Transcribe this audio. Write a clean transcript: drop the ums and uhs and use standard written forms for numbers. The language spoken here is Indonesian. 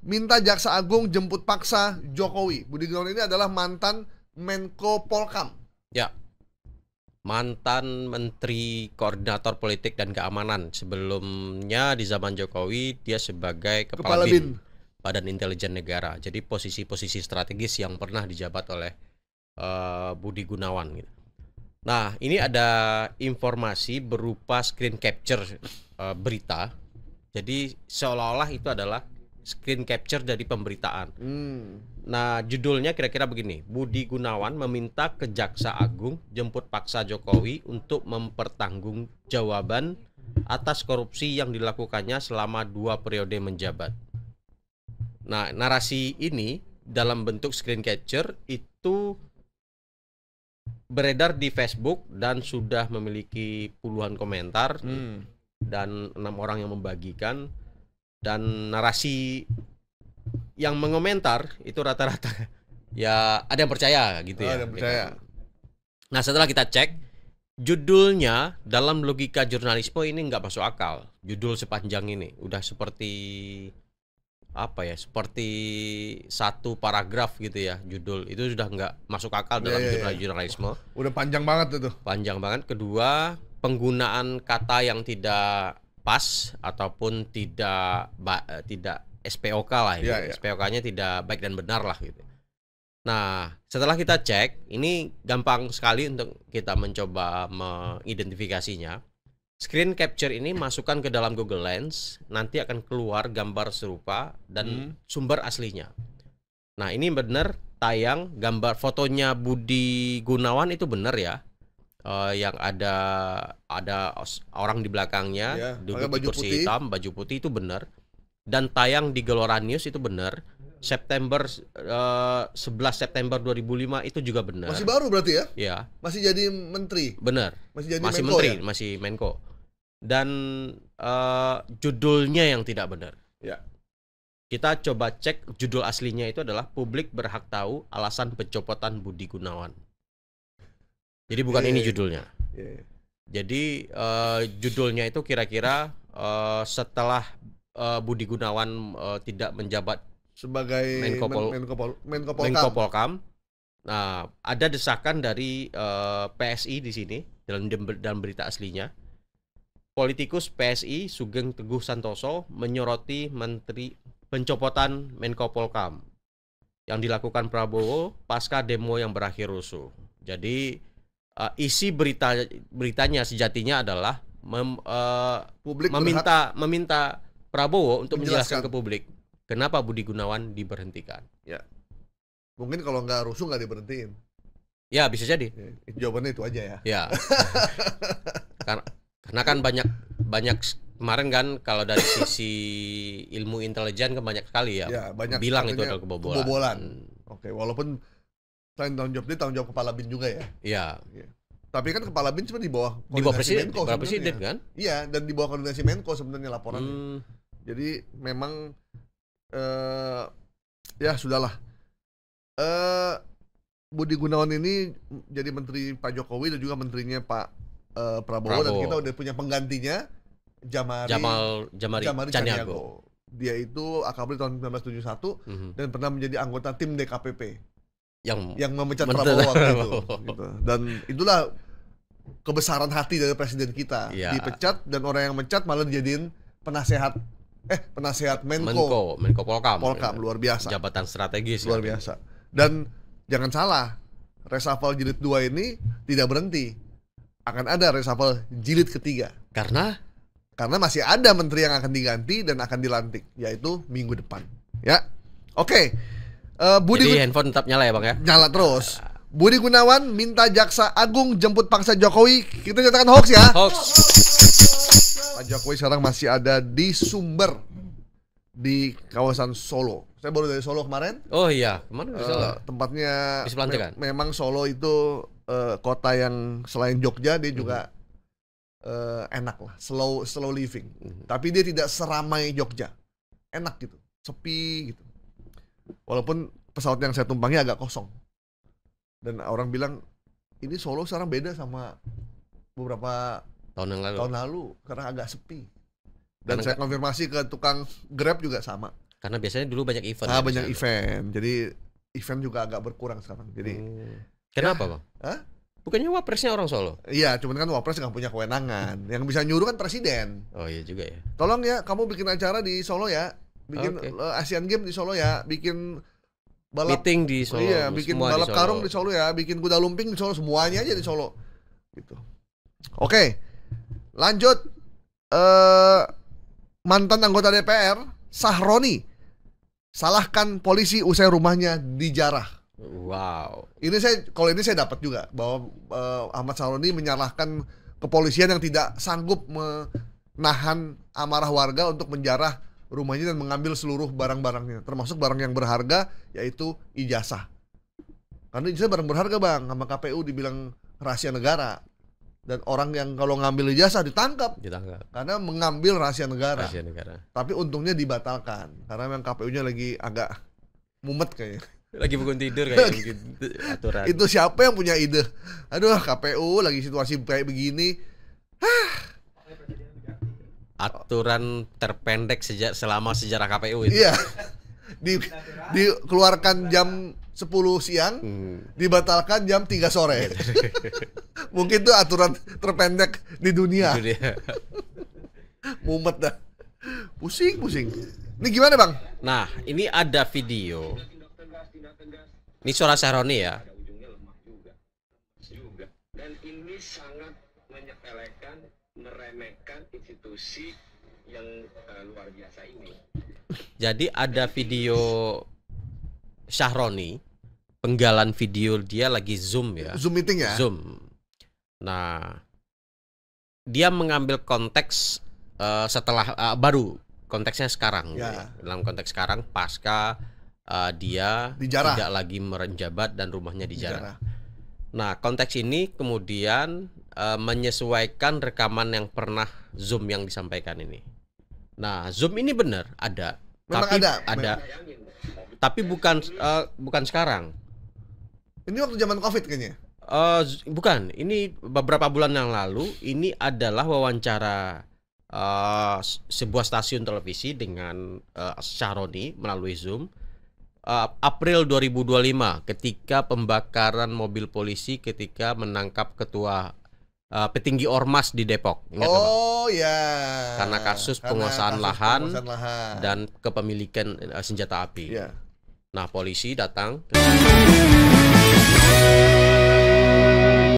Minta Jaksa Agung jemput paksa Jokowi. Budi Gunawan ini adalah mantan Menko Polkam. Ya, mantan Menteri Koordinator Politik dan Keamanan. Sebelumnya di zaman Jokowi dia sebagai Kepala BIN, Badan Intelijen Negara. Jadi posisi-posisi strategis yang pernah dijabat oleh Budi Gunawan. Nah, ini ada informasi berupa screen capture berita. Jadi seolah-olah itu adalah screen capture dari pemberitaan. Nah, judulnya kira-kira begini: Budi Gunawan meminta ke Jaksa Agung jemput paksa Jokowi untuk mempertanggungjawaban atas korupsi yang dilakukannya selama 2 periode menjabat. Nah, narasi ini dalam bentuk screen capture itu beredar di Facebook dan sudah memiliki puluhan komentar dan 6 orang yang membagikan. Dan narasi yang mengomentar itu rata-rata ya ada yang percaya gitu ya. Ada yang percaya. Nah, setelah kita cek judulnya dalam logika jurnalisme ini nggak masuk akal. Judul sepanjang ini udah seperti apa ya? Seperti satu paragraf gitu ya. Judul itu sudah nggak masuk akal dalam jurnalisme. Udah panjang banget itu. Panjang banget. Kedua, penggunaan kata yang tidak pas ataupun tidak SPOK lah gitu. SPOK-nya tidak baik dan benar lah gitu. Nah, setelah kita cek, ini gampang sekali untuk kita mencoba mengidentifikasinya. Screen capture ini masukkan ke dalam Google Lens, nanti akan keluar gambar serupa dan sumber aslinya. Nah, ini benar tayang gambar fotonya Budi Gunawan itu benar ya. Yang ada orang di belakangnya duduk di kursi hitam, baju putih itu benar, dan tayang di Gelora News itu benar. 11 September 2005 itu juga benar. Masih baru berarti ya? Ya. Masih jadi menteri. Benar. Masih jadi Menko, menteri, ya? Masih Menko. Dan judulnya yang tidak benar. Ya. Kita coba cek judul aslinya itu adalah Publik Berhak Tahu Alasan Pencopotan Budi Gunawan. Jadi bukan ini judulnya. Jadi judulnya itu kira-kira setelah Budi Gunawan tidak menjabat sebagai Menko Polkam. Nah, ada desakan dari PSI di sini dalam berita aslinya. Politikus PSI Sugeng Teguh Santoso menyoroti pencopotan Menko Polkam yang dilakukan Prabowo pasca demo yang berakhir rusuh. Jadi isi beritanya sejatinya adalah meminta Prabowo untuk menjelaskan ke publik kenapa Budi Gunawan diberhentikan. Ya, mungkin kalau nggak rusuh nggak diberhentiin. Ya, bisa jadi. Jawabannya itu aja ya. Ya. Karena kan banyak kemarin kan kalau dari sisi ilmu intelijen kan banyak sekali ya banyak bilang itu adalah kebobolan. Oke, walaupun selain tanggung jawab dia tanggung jawab kepala BIN juga ya. Iya. Tapi kan kepala BIN cuma di bawah presiden, Menko. Presiden kan? Iya, dan di bawah koordinasi Menko sebenarnya laporannya. Jadi memang ya sudahlah. Budi Gunawan ini jadi menteri Pak Jokowi dan juga menterinya Pak Prabowo, dan kita udah punya penggantinya Jamari Caniago. Dia itu AKBRI tahun 1971 dan pernah menjadi anggota tim DKPP yang memecat Prabowo waktu itu. Gitu. Dan itulah kebesaran hati dari presiden kita. Dipecat dan orang yang mecat malah dijadiin penasehat Menko Polkam. Luar biasa. Jabatan strategis. Luar biasa. Dan jangan salah, reshuffle jilid 2 ini tidak berhenti. Akan ada reshuffle jilid ketiga. Karena masih ada menteri yang akan diganti dan akan dilantik, yaitu minggu depan. Ya. Oke. Jadi handphone tetap nyala ya Bang ya? Nyala terus. Budi Gunawan minta Jaksa Agung jemput paksa Jokowi. Kita nyatakan hoax ya. Hoax. Pak Jokowi sekarang masih ada di Sumber, di kawasan Solo. Saya baru dari Solo kemarin. Oh iya, kemarin di Solo. Tempatnya memang Solo itu kota yang selain Jogja dia juga enak lah, slow living. Tapi dia tidak seramai Jogja. Enak gitu, sepi gitu. Walaupun pesawat yang saya tumpangi agak kosong. Dan orang bilang ini Solo sekarang beda sama beberapa tahun lalu karena agak sepi. Dan saya konfirmasi ke tukang Grab juga sama. Karena biasanya dulu banyak event. Banyak event. Jadi event juga agak berkurang sekarang. Jadi kenapa, Bang? Bukannya wapresnya orang Solo? Iya, cuman kan wapres nggak punya kewenangan. Yang bisa nyuruh kan presiden. Oh iya juga ya. Tolong ya, kamu bikin acara di Solo ya, bikin Asian Games di Solo ya, bikin balap meeting di Solo. Iya, bikin balap karung di Solo ya, bikin kuda lumping di Solo, semuanya aja di Solo. Gitu. Oke, lanjut. Mantan anggota DPR Sahroni salahkan polisi usai rumahnya dijarah. Wow. Ini saya dapat juga bahwa Ahmad Sahroni menyalahkan kepolisian yang tidak sanggup menahan amarah warga untuk menjarah rumahnya dan mengambil seluruh barang-barangnya, termasuk barang yang berharga yaitu ijazah. Karena ijazah barang berharga, Bang, sama KPU dibilang rahasia negara. Dan orang yang kalau ngambil ijazah ditangkap karena mengambil rahasia negara. Tapi untungnya dibatalkan karena memang KPU-nya lagi agak mumet kayaknya. Lagi bangun tidur kayaknya aturan. Itu siapa yang punya ide? Aduh, KPU lagi situasi kayak begini. Aturan terpendek selama sejarah KPU itu. Iya. Dikeluarkan jam 10 siang, dibatalkan jam 3 sore. Mungkin itu aturan terpendek di dunia. Mumet dah. Pusing. Ini gimana, Bang? Nah, ini ada video. Ini suara Sahroni ya. Dan ini sangat menyepelekan, meremehkan institusi yang luar biasa ini. Jadi ada video Sahroni, penggalan video dia lagi Zoom ya. Zoom meeting ya? Zoom. Nah, dia mengambil konteks setelah baru konteksnya sekarang. Ya. Dalam konteks sekarang pasca dia dijarah. Tidak lagi menjabat dan rumahnya dijarah. Nah, konteks ini kemudian menyesuaikan rekaman yang pernah Zoom yang disampaikan ini. Nah, Zoom ini benar ada. Memang tapi ada. Tapi bukan sekarang. Ini waktu zaman COVID kayaknya. Bukan. Ini beberapa bulan yang lalu. Ini adalah wawancara sebuah stasiun televisi dengan Sahroni melalui Zoom. April 2025 ketika pembakaran mobil polisi ketika menangkap ketua petinggi ormas di Depok. Ingat ya. Karena kasus penguasaan lahan dan kepemilikan senjata api. Ya. Nah, polisi datang.